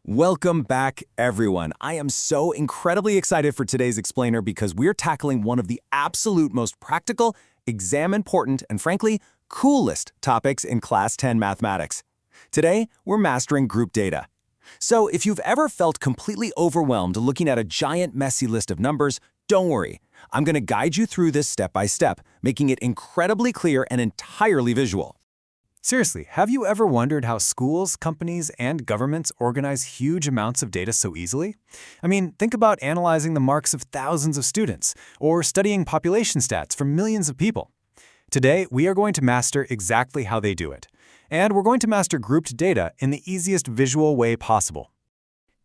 Welcome back, everyone. I am so incredibly excited for today's explainer because we're tackling one of the absolute most practical, exam-important, and frankly, coolest topics in Class 10 mathematics. Today, we're mastering group data. So if you've ever felt completely overwhelmed looking at a giant, messy list of numbers, don't worry. I'm going to guide you through this step by step, making it incredibly clear and entirely visual. Seriously, have you ever wondered how schools, companies, and governments organize huge amounts of data so easily? I mean, think about analyzing the marks of thousands of students, or studying population stats for millions of people. Today, we are going to master exactly how they do it. And we're going to master grouped data in the easiest visual way possible.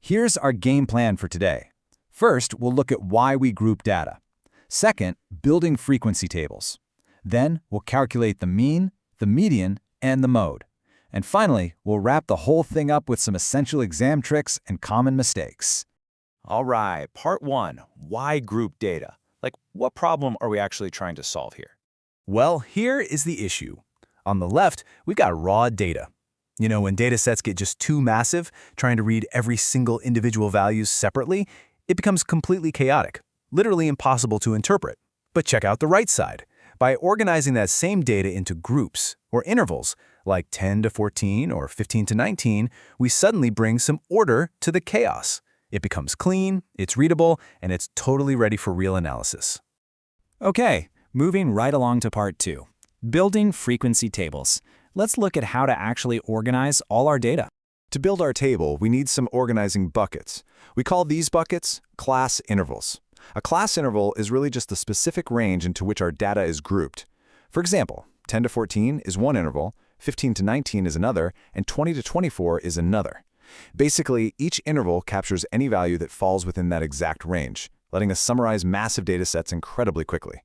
Here's our game plan for today. First, we'll look at why we group data. Second, building frequency tables. Then, we'll calculate the mean, the median, and the mode. And finally, we'll wrap the whole thing up with some essential exam tricks and common mistakes. All right, part one, why group data? Like, what problem are we actually trying to solve here? Well, here is the issue. On the left, we've got raw data. You know, when data sets get just too massive, trying to read every single individual value separately, it becomes completely chaotic, literally impossible to interpret. But check out the right side. By organizing that same data into groups, or intervals, like 10 to 14 or 15 to 19, we suddenly bring some order to the chaos. It becomes clean, it's readable, and it's totally ready for real analysis. Okay, moving right along to part two, building frequency tables. Let's look at how to actually organize all our data. To build our table, we need some organizing buckets. We call these buckets class intervals. A class interval is really just the specific range into which our data is grouped. For example, 10 to 14 is one interval, 15 to 19 is another, and 20 to 24 is another. Basically, each interval captures any value that falls within that exact range, letting us summarize massive data sets incredibly quickly.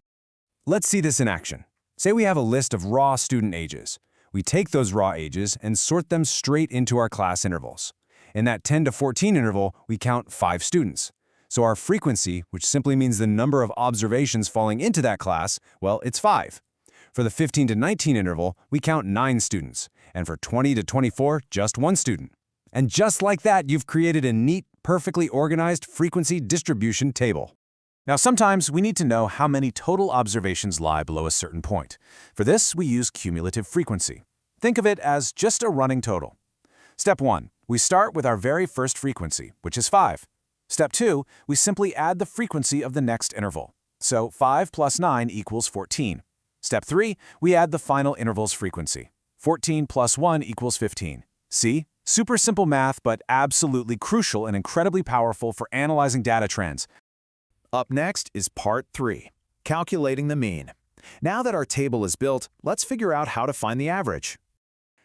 Let's see this in action. Say we have a list of raw student ages. We take those raw ages and sort them straight into our class intervals. In that 10 to 14 interval, we count 5 students. So our frequency, which simply means the number of observations falling into that class, well, it's 5. For the 15 to 19 interval, we count 9 students, and for 20 to 24, just 1 student. And just like that, you've created a neat, perfectly organized frequency distribution table. Now, sometimes we need to know how many total observations lie below a certain point. For this, we use cumulative frequency. Think of it as just a running total. Step 1, we start with our very first frequency, which is 5. Step 2, we simply add the frequency of the next interval. So 5 plus 9 equals 14. Step 3, we add the final interval's frequency. 14 plus 1 equals 15. See? Super simple math, but absolutely crucial and incredibly powerful for analyzing data trends. Up next is part 3, calculating the mean. Now that our table is built, let's figure out how to find the average.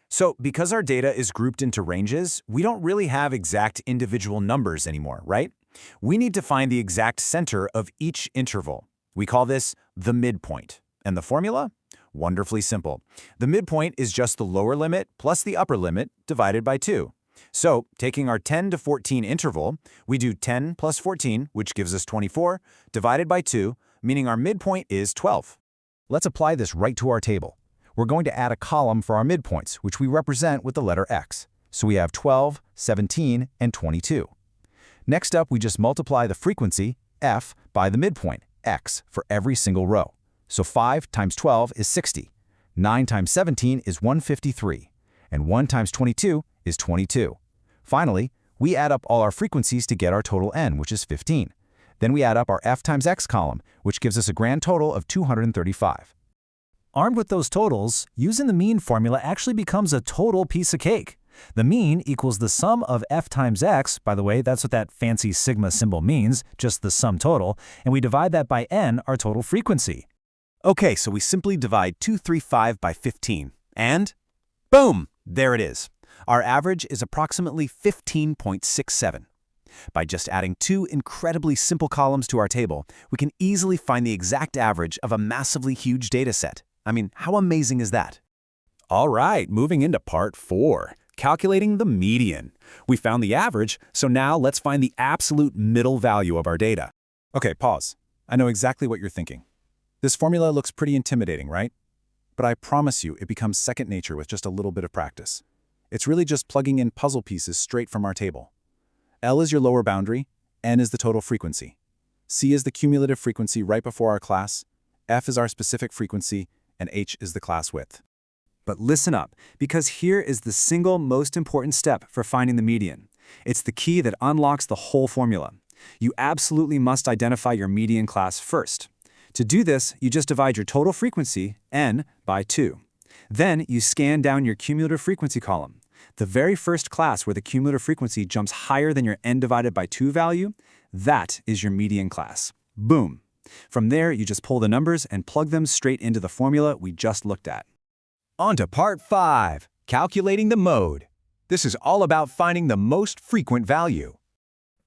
So, because our data is grouped into ranges, we don't really have exact individual numbers anymore, right? We need to find the exact center of each interval. We call this the midpoint. And the formula? Wonderfully simple. The midpoint is just the lower limit plus the upper limit divided by 2. So, taking our 10 to 14 interval, we do 10 plus 14, which gives us 24, divided by 2, meaning our midpoint is 12. Let's apply this right to our table. We're going to add a column for our midpoints, which we represent with the letter x. So we have 12, 17, and 22. Next up, we just multiply the frequency, f, by the midpoint, x, for every single row. So 5 times 12 is 60, 9 times 17 is 153, and 1 times 22 is 22. Finally, we add up all our frequencies to get our total n, which is 15. Then we add up our f times x column, which gives us a grand total of 235. Armed with those totals, using the mean formula actually becomes a total piece of cake. The mean equals the sum of f times x, by the way, that's what that fancy sigma symbol means, just the sum total, and we divide that by n, our total frequency. Okay, so we simply divide 235 by 15, and boom, there it is. Our average is approximately 15.67. By just adding 2 incredibly simple columns to our table, we can easily find the exact average of a massively huge data set. I mean, how amazing is that? All right, moving into part 4, calculating the median. We found the average, so now let's find the absolute middle value of our data. Okay, pause. I know exactly what you're thinking. This formula looks pretty intimidating, right? But I promise you, it becomes second nature with just a little bit of practice. It's really just plugging in puzzle pieces straight from our table. L is your lower boundary, N is the total frequency. C is the cumulative frequency right before our class, F is our specific frequency, and H is the class width. But listen up, because here is the single most important step for finding the median. It's the key that unlocks the whole formula. You absolutely must identify your median class first. To do this, you just divide your total frequency, N, by 2. Then you scan down your cumulative frequency column. The very first class where the cumulative frequency jumps higher than your N divided by 2 value, that is your median class. Boom! From there, you just pull the numbers and plug them straight into the formula we just looked at. On to part 5, calculating the mode. This is all about finding the most frequent value.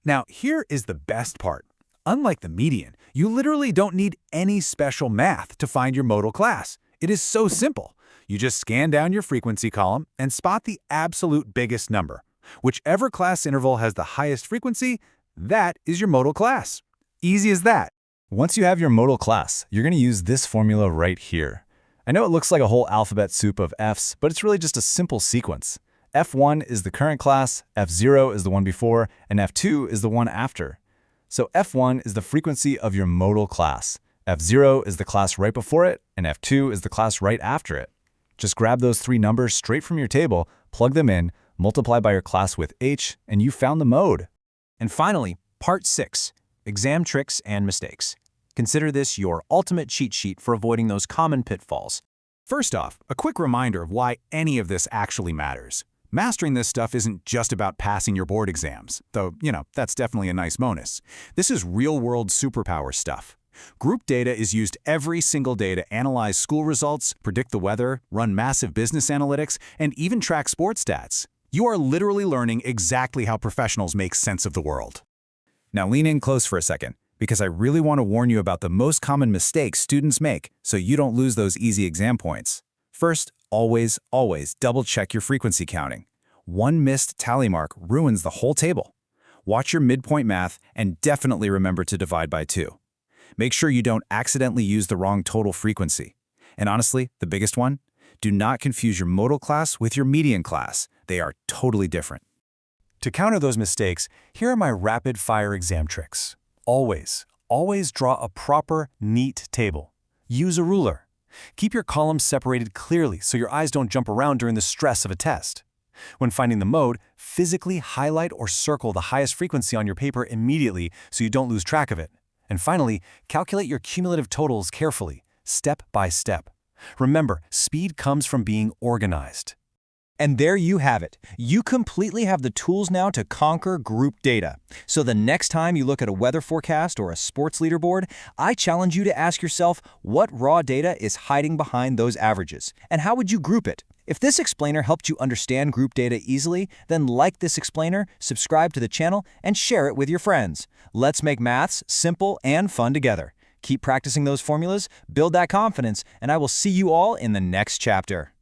Now, here is the best part. Unlike the median, you literally don't need any special math to find your modal class. It is so simple. You just scan down your frequency column and spot the absolute biggest number. Whichever class interval has the highest frequency, that is your modal class. Easy as that. Once you have your modal class, you're going to use this formula right here. I know it looks like a whole alphabet soup of F's, but it's really just a simple sequence. F1 is the current class, F0 is the one before, and F2 is the one after. So F1 is the frequency of your modal class, F0 is the class right before it, and F2 is the class right after it. Just grab those 3 numbers straight from your table, plug them in, multiply by your class with H, and you found the mode. And finally, part 6, exam tricks and mistakes. Consider this your ultimate cheat sheet for avoiding those common pitfalls. First off, a quick reminder of why any of this actually matters. Mastering this stuff isn't just about passing your board exams, though, that's definitely a nice bonus. This is real-world superpower stuff. Group data is used every single day to analyze school results, predict the weather, run massive business analytics, and even track sports stats. You are literally learning exactly how professionals make sense of the world. Now lean in close for a second, because I really want to warn you about the most common mistakes students make so you don't lose those easy exam points. First, always double-check your frequency counting. One missed tally mark ruins the whole table. Watch your midpoint math and definitely remember to divide by 2. Make sure you don't accidentally use the wrong total frequency. And honestly, the biggest one, do not confuse your modal class with your median class. They are totally different. To counter those mistakes, here are my rapid-fire exam tricks. Always draw a proper, neat table. Use a ruler. Keep your columns separated clearly so your eyes don't jump around during the stress of a test. When finding the mode, physically highlight or circle the highest frequency on your paper immediately so you don't lose track of it. And finally, calculate your cumulative totals carefully, step by step. Remember, speed comes from being organized. And there you have it. You completely have the tools now to conquer group data. So the next time you look at a weather forecast or a sports leaderboard, I challenge you to ask yourself what raw data is hiding behind those averages, and how would you group it? If this explainer helped you understand group data easily, then like this explainer, subscribe to the channel, and share it with your friends. Let's make maths simple and fun together. Keep practicing those formulas, build that confidence, and I will see you all in the next chapter.